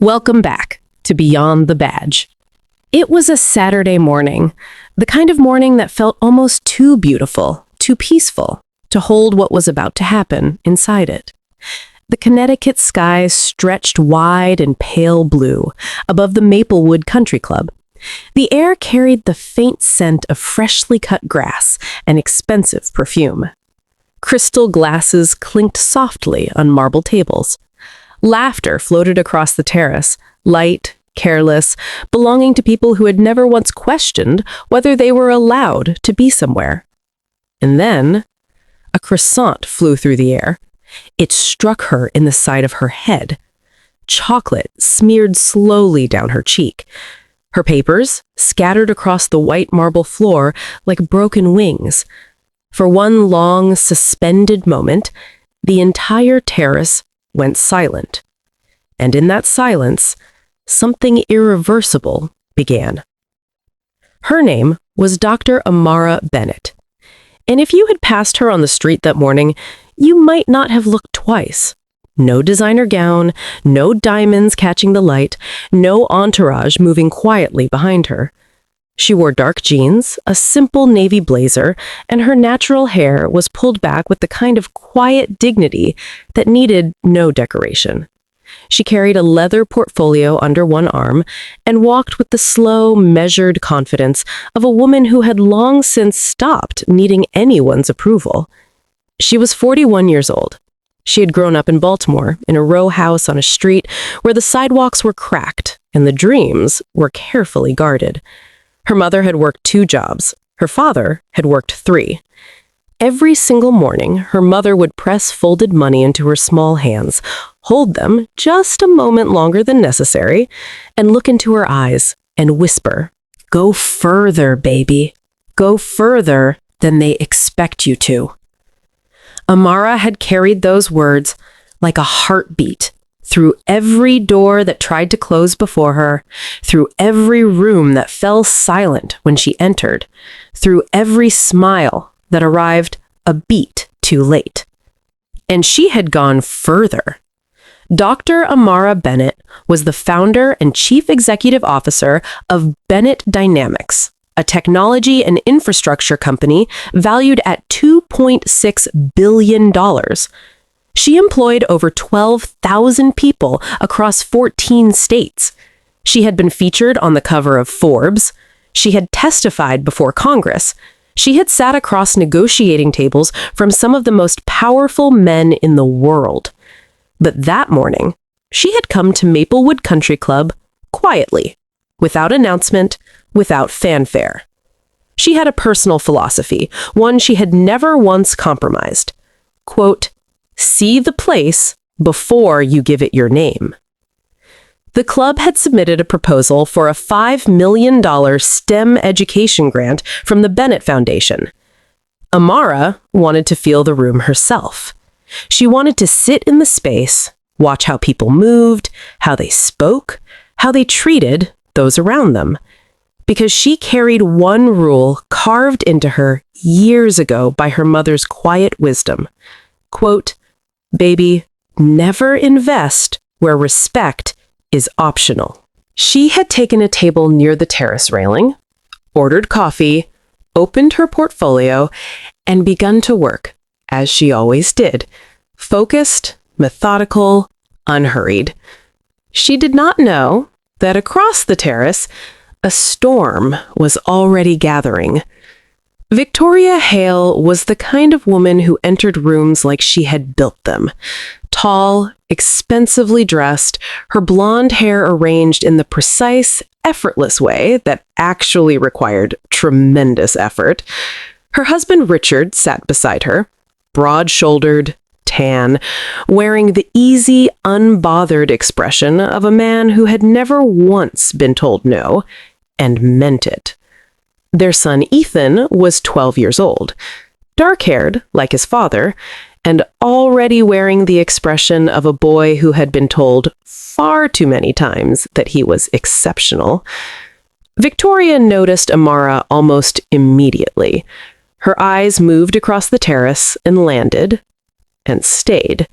Welcome back to Beyond the Badge. It was a Saturday morning, the kind of morning that felt almost too beautiful, too peaceful, to hold what was about to happen inside it. The Connecticut sky stretched wide and pale blue above the Maplewood Country Club. The air carried the faint scent of freshly cut grass and expensive perfume. Crystal glasses clinked softly on marble tables. Laughter floated across the terrace, light, careless, belonging to people who had never once questioned whether they were allowed to be somewhere. And then, a croissant flew through the air. It struck her in the side of her head. Chocolate smeared slowly down her cheek. Her papers scattered across the white marble floor like broken wings. For one long, suspended moment, the entire terrace went silent. And in that silence, something irreversible began. Her name was Dr. Amara Bennett. And if you had passed her on the street that morning, you might not have looked twice. No designer gown, no diamonds catching the light, no entourage moving quietly behind her. She wore dark jeans, a simple navy blazer, and her natural hair was pulled back with the kind of quiet dignity that needed no decoration. She carried a leather portfolio under one arm and walked with the slow, measured confidence of a woman who had long since stopped needing anyone's approval. She was 41 years old. She had grown up in Baltimore, in a row house on a street where the sidewalks were cracked and the dreams were carefully guarded. Her mother had worked 2 jobs. Her father had worked 3. Every single morning, her mother would press folded money into her small hands, hold them just a moment longer than necessary, and look into her eyes and whisper, "Go further, baby. Go further than they expect you to." Amara had carried those words like a heartbeat through every door that tried to close before her, through every room that fell silent when she entered, through every smile that arrived a beat too late. And she had gone further. Dr. Amara Bennett was the founder and chief executive officer of Bennett Dynamics, a technology and infrastructure company valued at $2.6 billion. She employed over 12,000 people across 14 states. She had been featured on the cover of Forbes. She had testified before Congress. She had sat across negotiating tables from some of the most powerful men in the world. But that morning, she had come to Maplewood Country Club quietly, without announcement, without fanfare. She had a personal philosophy, one she had never once compromised. Quote, "See the place before you give it your name." The club had submitted a proposal for a $5 million STEM education grant from the Bennett Foundation. Amara wanted to feel the room herself. She wanted to sit in the space, watch how people moved, how they spoke, how they treated those around them. Because she carried one rule carved into her years ago by her mother's quiet wisdom. Quote, "Baby, never invest where respect is optional." She had taken a table near the terrace railing, ordered coffee, opened her portfolio, and begun to work, as she always did, focused, methodical, unhurried. She did not know that across the terrace, a storm was already gathering. Victoria Hale was the kind of woman who entered rooms like she had built them. Tall, expensively dressed, her blonde hair arranged in the precise, effortless way that actually required tremendous effort. Her husband Richard sat beside her, broad-shouldered, tan, wearing the easy, unbothered expression of a man who had never once been told no, and meant it. Their son Ethan was 12 years old, dark-haired like his father, and already wearing the expression of a boy who had been told far too many times that he was exceptional. Victoria noticed Amara almost immediately. Her eyes moved across the terrace and landed, and stayed.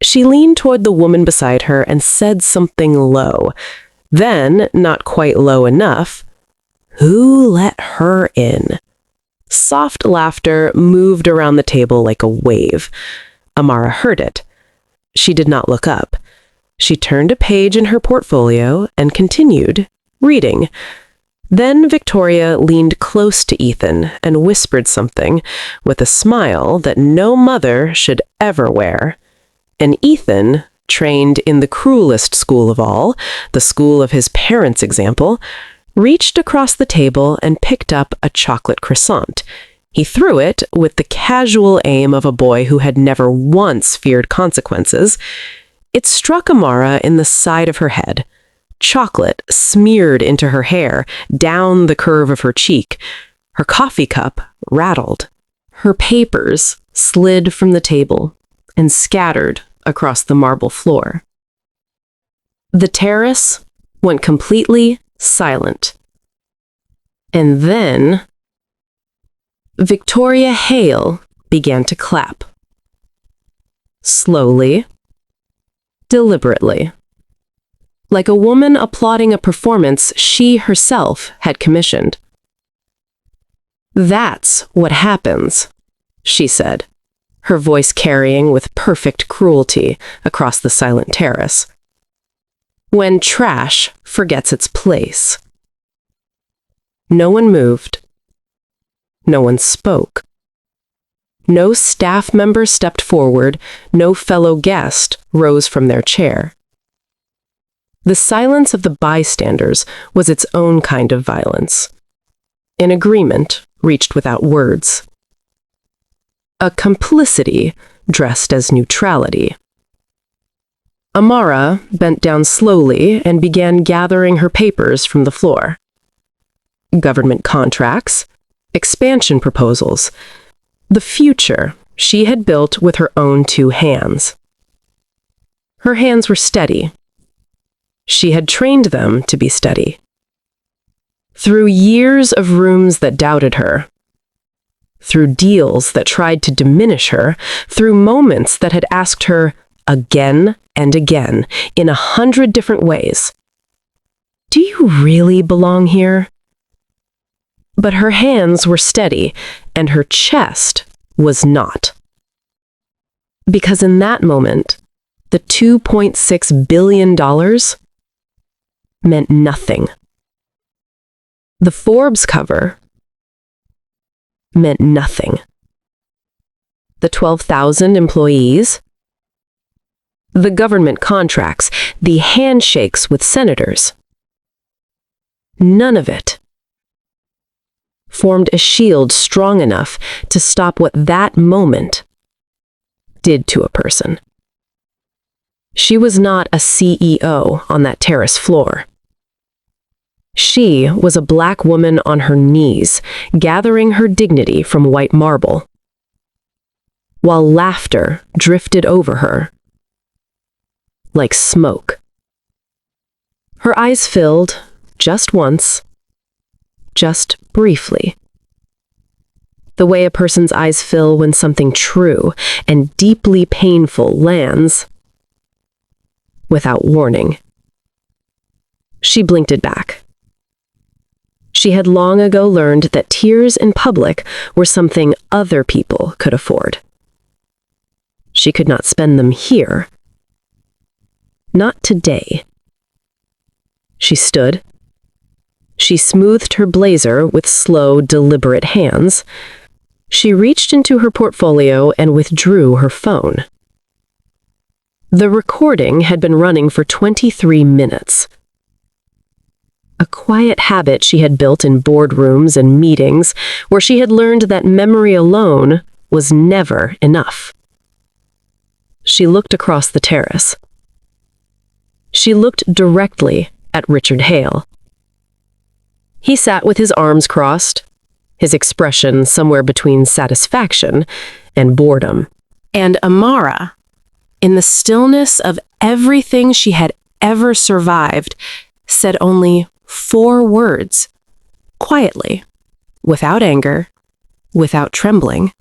She leaned toward the woman beside her and said something low. Then, not quite low enough, "Who let her in?" Soft laughter moved around the table like a wave. Amara heard it. She did not look up. She turned a page in her portfolio and continued reading. Then Victoria leaned close to Ethan and whispered something with a smile that no mother should ever wear. And Ethan, trained in the cruelest school of all, the school of his parents' example, reached across the table and picked up a chocolate croissant. He threw it with the casual aim of a boy who had never once feared consequences. It struck Amara in the side of her head. Chocolate smeared into her hair, down the curve of her cheek. Her coffee cup rattled. Her papers slid from the table and scattered across the marble floor. The terrace went completely silent. And then Victoria Hale began to clap. Slowly, deliberately, like a woman applauding a performance she herself had commissioned. "That's what happens," she said, her voice carrying with perfect cruelty across the silent terrace. "When trash forgets its place." No one moved. No one spoke. No staff member stepped forward. No fellow guest rose from their chair. The silence of the bystanders was its own kind of violence. An agreement reached without words. A complicity dressed as neutrality. Amara bent down slowly and began gathering her papers from the floor. Government contracts, expansion proposals, the future she had built with her own two hands. Her hands were steady. She had trained them to be steady. Through years of rooms that doubted her, through deals that tried to diminish her, through moments that had asked her again and again in 100 different ways, "Do you really belong here?" But her hands were steady, and her chest was not. Because in that moment, the $2.6 billion meant nothing. The Forbes cover meant nothing. The 12,000 employees, the government contracts, the handshakes with senators, none of it formed a shield strong enough to stop what that moment did to a person. She was not a CEO on that terrace floor. She was a black woman on her knees, gathering her dignity from white marble, while laughter drifted over her like smoke. Her eyes filled just once, just briefly. The way a person's eyes fill when something true and deeply painful lands without warning. She blinked it back. She had long ago learned that tears in public were something other people could afford. She could not spend them here. Not today. She stood. She smoothed her blazer with slow, deliberate hands. She reached into her portfolio and withdrew her phone. The recording had been running for 23 minutes. A quiet habit she had built in boardrooms and meetings, where she had learned that memory alone was never enough. She looked across the terrace. She looked directly at Richard Hale. He sat with his arms crossed, his expression somewhere between satisfaction and boredom. And Amara, in the stillness of everything she had ever survived, said only 4 words, quietly, without anger, without trembling,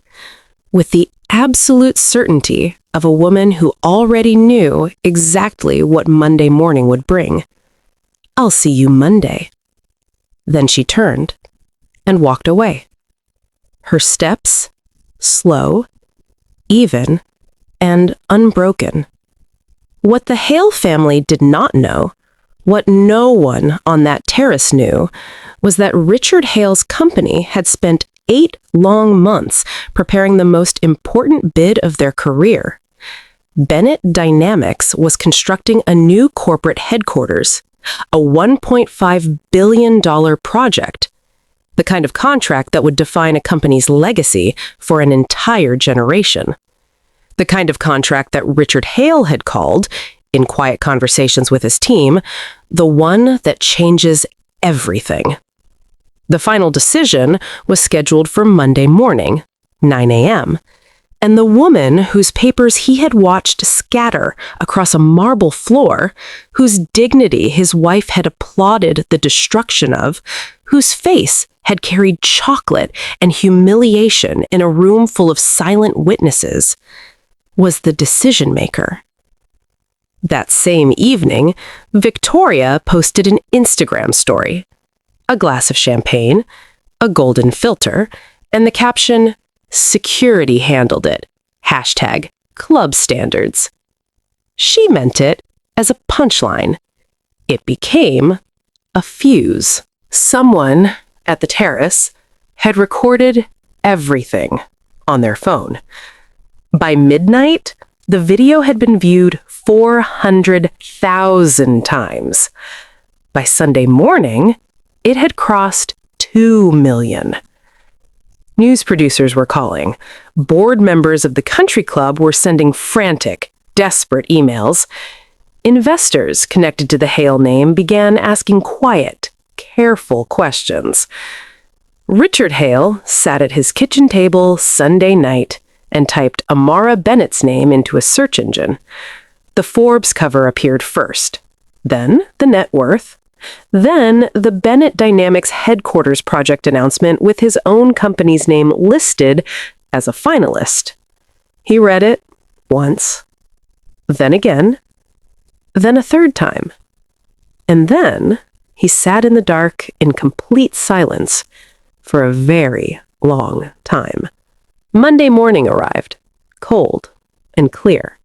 with the absolute certainty of a woman who already knew exactly what Monday morning would bring. "I'll see you Monday." Then she turned and walked away. Her steps slow, even, and unbroken. What the Hale family did not know, what no one on that terrace knew, was that Richard Hale's company had spent 8 long months preparing the most important bid of their career. Bennett Dynamics was constructing a new corporate headquarters, a $1.5 billion project, the kind of contract that would define a company's legacy for an entire generation. The kind of contract that Richard Hale had called, in quiet conversations with his team, the one that changes everything. The final decision was scheduled for Monday morning, 9 a.m., and the woman whose papers he had watched scatter across a marble floor, whose dignity his wife had applauded the destruction of, whose face had carried chocolate and humiliation in a room full of silent witnesses, was the decision-maker. That same evening, Victoria posted an Instagram story. A glass of champagne, a golden filter, and the caption, "Security handled it. #clubstandards." She meant it as a punchline. It became a fuse. Someone at the terrace had recorded everything on their phone. By midnight, the video had been viewed 400,000 times. By Sunday morning, it had crossed 2 million. News producers were calling. Board members of the country club were sending frantic, desperate emails. Investors connected to the Hale name began asking quiet, careful questions. Richard Hale sat at his kitchen table Sunday night and typed Amara Bennett's name into a search engine. The Forbes cover appeared first, then the net worth, then the Bennett Dynamics headquarters project announcement with his own company's name listed as a finalist. He read it once, then again, then a third time. And then he sat in the dark in complete silence for a very long time. Monday morning arrived, cold and clear.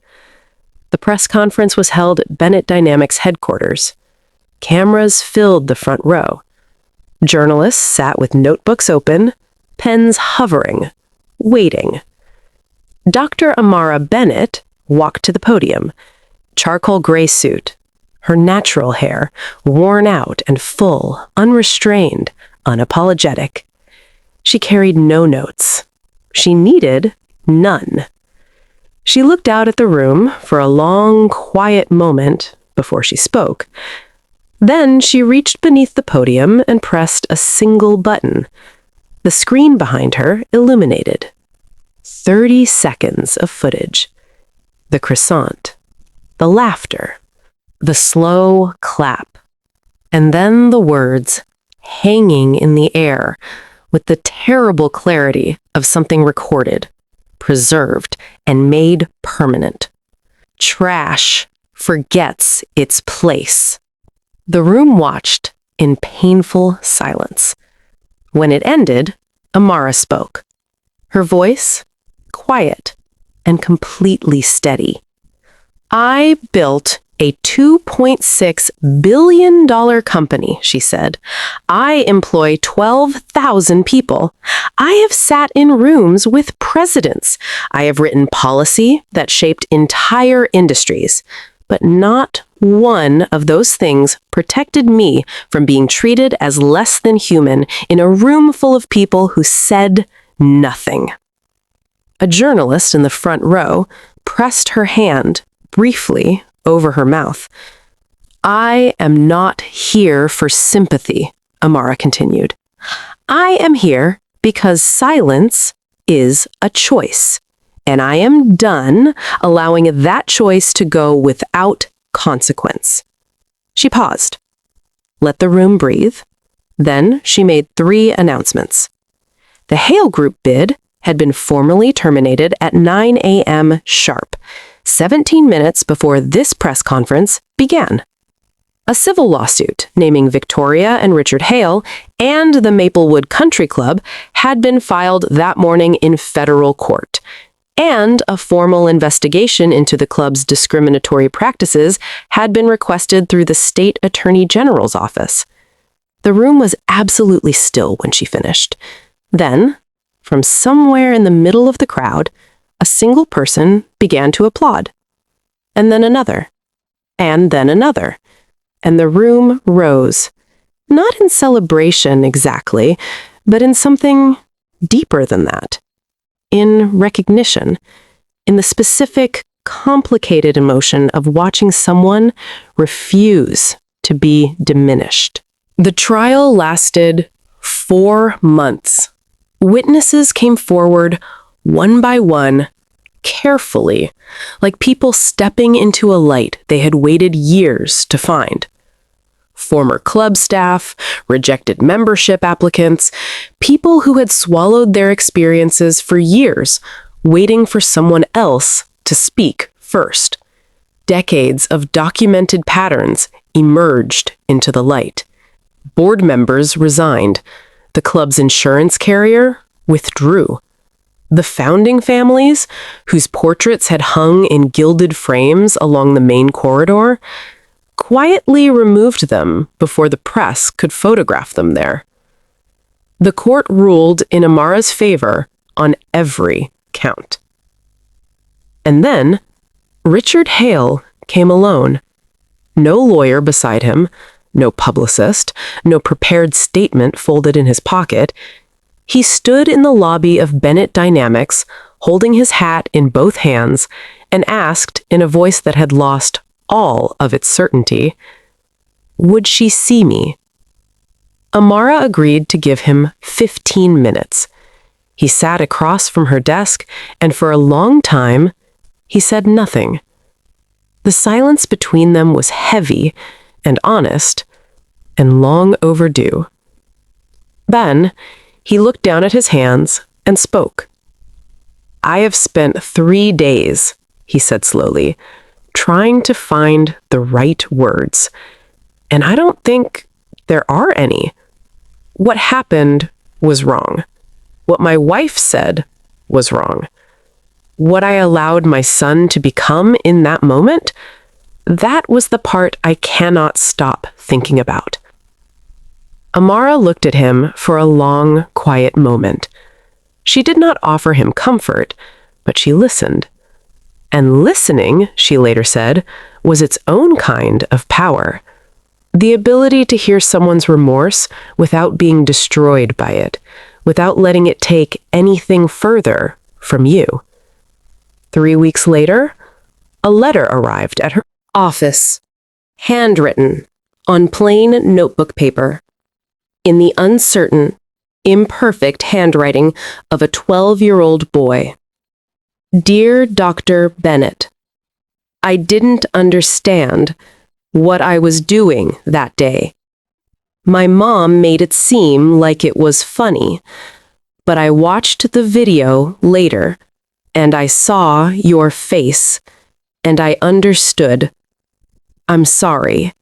The press conference was held at Bennett Dynamics headquarters. Cameras filled the front row. Journalists sat with notebooks open, pens hovering, waiting. Dr. Amara Bennett walked to the podium, charcoal gray suit, her natural hair worn out and full, unrestrained, unapologetic. She carried no notes. She needed none. She looked out at the room for a long, quiet moment before she spoke. Then she reached beneath the podium and pressed a single button. The screen behind her illuminated. 30 seconds of footage. The croissant. The laughter. The slow clap. And then the words hanging in the air with the terrible clarity of something recorded, preserved, and made permanent. Trash forgets its place. The room watched in painful silence. When it ended, Amara spoke. Her voice, quiet and completely steady. "I built a $2.6 billion company," she said. "I employ 12,000 people. I have sat in rooms with presidents. I have written policy that shaped entire industries. But not one of those things protected me from being treated as less than human in a room full of people who said nothing." A journalist in the front row pressed her hand briefly over her mouth. "I am not here for sympathy," Amara continued. "I am here because silence is a choice, and I am done allowing that choice to go without consequence." She paused, let the room breathe. Then she made 3 announcements. The Hale Group bid had been formally terminated at 9 a.m. sharp, 17 minutes before this press conference began. A civil lawsuit naming Victoria and Richard Hale and the Maplewood Country Club had been filed that morning in federal court, and a formal investigation into the club's discriminatory practices had been requested through the state attorney general's office. The room was absolutely still when she finished. Then, from somewhere in the middle of the crowd, a single person began to applaud. And then another. And then another. And the room rose. Not in celebration exactly, but in something deeper than that. In recognition. In the specific, complicated emotion of watching someone refuse to be diminished. The trial lasted 4 months. Witnesses came forward one by one, carefully, like people stepping into a light they had waited years to find. Former club staff, rejected membership applicants, people who had swallowed their experiences for years, waiting for someone else to speak first. Decades of documented patterns emerged into the light. Board members resigned. The club's insurance carrier withdrew. The founding families, whose portraits had hung in gilded frames along the main corridor, quietly removed them before the press could photograph them there. The court ruled in Amara's favor on every count. And then, Richard Hale came alone. No lawyer beside him, no publicist, no prepared statement folded in his pocket. He stood in the lobby of Bennett Dynamics, holding his hat in both hands, and asked in a voice that had lost all of its certainty, "Would she see me?" Amara agreed to give him 15 minutes. He sat across from her desk, and for a long time, he said nothing. The silence between them was heavy and honest, and long overdue. Then, he looked down at his hands and spoke. "I have spent 3 days," he said slowly, "trying to find the right words. And I don't think there are any. What happened was wrong. What my wife said was wrong. What I allowed my son to become in that moment, that was the part I cannot stop thinking about." Amara looked at him for a long, quiet moment. She did not offer him comfort, but she listened. And listening, she later said, was its own kind of power. The ability to hear someone's remorse without being destroyed by it, without letting it take anything further from you. 3 weeks later, a letter arrived at her office, handwritten on plain notebook paper, in the uncertain, imperfect handwriting of a 12-year-old boy. "Dear Dr. Bennett, I didn't understand what I was doing that day. My mom made it seem like it was funny, but I watched the video later, and I saw your face, and I understood. I'm sorry.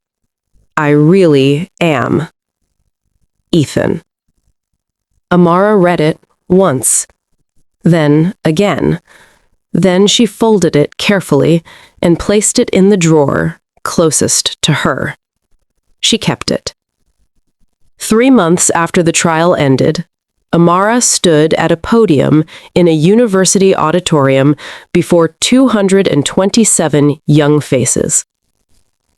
I really am. Ethan." Amara read it once, then again. Then she folded it carefully and placed it in the drawer closest to her. She kept it. 3 months after the trial ended, Amara stood at a podium in a university auditorium before 227 young faces.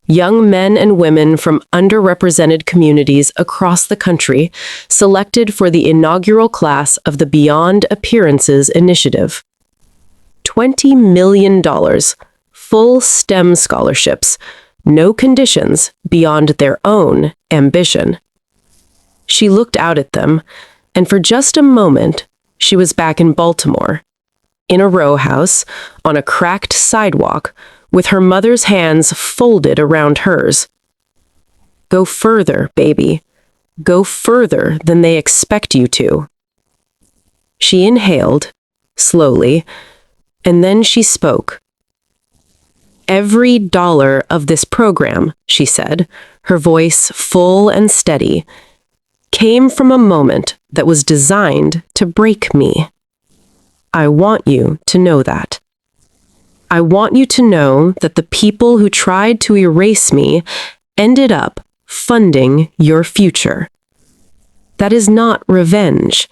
Young men and women from underrepresented communities across the country selected for the inaugural class of the Beyond Appearances Initiative. $20 million, full STEM scholarships, no conditions beyond their own ambition. She looked out at them, and for just a moment, she was back in Baltimore, in a row house, on a cracked sidewalk, with her mother's hands folded around hers. "Go further, baby. Go further than they expect you to." She inhaled, slowly, and then she spoke. "Every dollar of this program," she said, her voice full and steady, "came from a moment that was designed to break me. I want you to know that. I want you to know that the people who tried to erase me ended up funding your future. That is not revenge.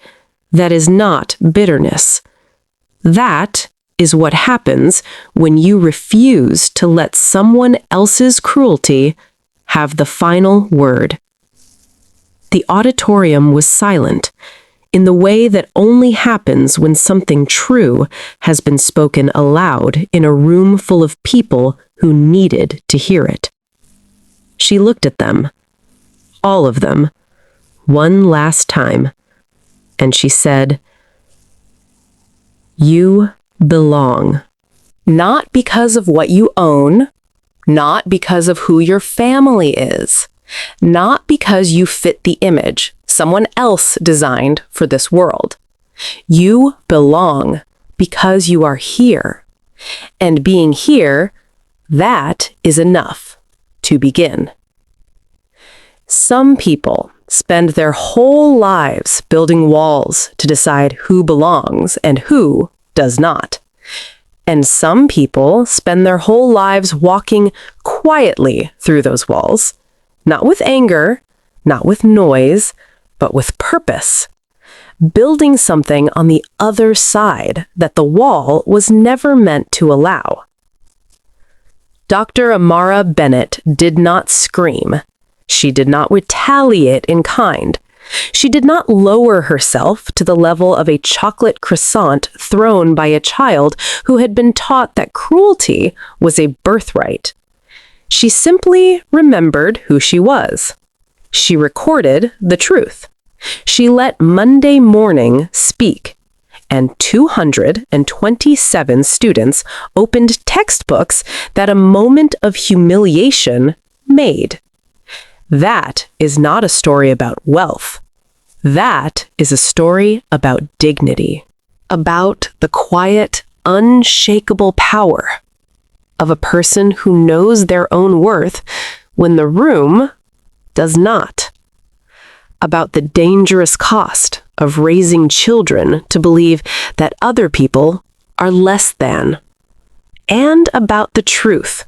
That is not bitterness. That is what happens when you refuse to let someone else's cruelty have the final word." The auditorium was silent, in the way that only happens when something true has been spoken aloud in a room full of people who needed to hear it. She looked at them, all of them, one last time, and she said, "You belong. Not because of what you own, not because of who your family is, not because you fit the image someone else designed for this world. You belong because you are here. And being here, that is enough to begin." Some people spend their whole lives building walls to decide who belongs and who does not. And some people spend their whole lives walking quietly through those walls, not with anger, not with noise, but with purpose, building something on the other side that the wall was never meant to allow. Dr. Amara Bennett did not scream. She did not retaliate in kind. She did not lower herself to the level of a chocolate croissant thrown by a child who had been taught that cruelty was a birthright. She simply remembered who she was. She recorded the truth. She let Monday morning speak, and 227 students opened textbooks that a moment of humiliation made. That is not a story about wealth. That is a story about dignity, about the quiet, unshakable power of a person who knows their own worth when the room does not, about the dangerous cost of raising children to believe that other people are less than, and about the truth,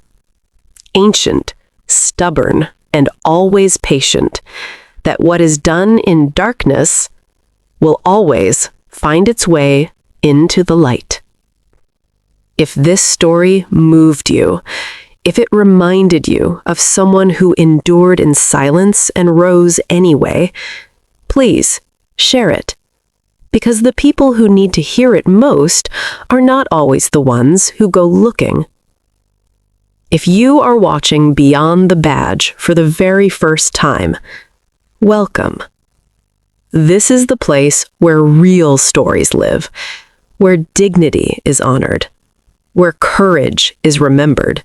ancient, stubborn, and always patient, that what is done in darkness will always find its way into the light. If this story moved you, if it reminded you of someone who endured in silence and rose anyway, please share it. Because the people who need to hear it most are not always the ones who go looking. If you are watching Beyond the Badge for the very first time, welcome. This is the place where real stories live, where dignity is honored, where courage is remembered,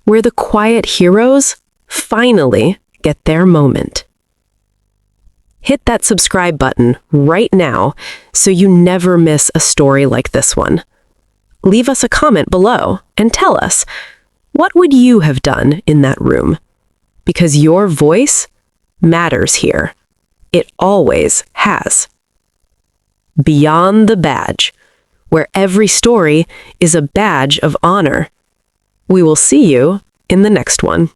where the quiet heroes finally get their moment. Hit that subscribe button right now so you never miss a story like this one. Leave us a comment below and tell us, what would you have done in that room? Because your voice matters here. It always has. Beyond the Badge, where every story is a badge of honor. We will see you in the next one.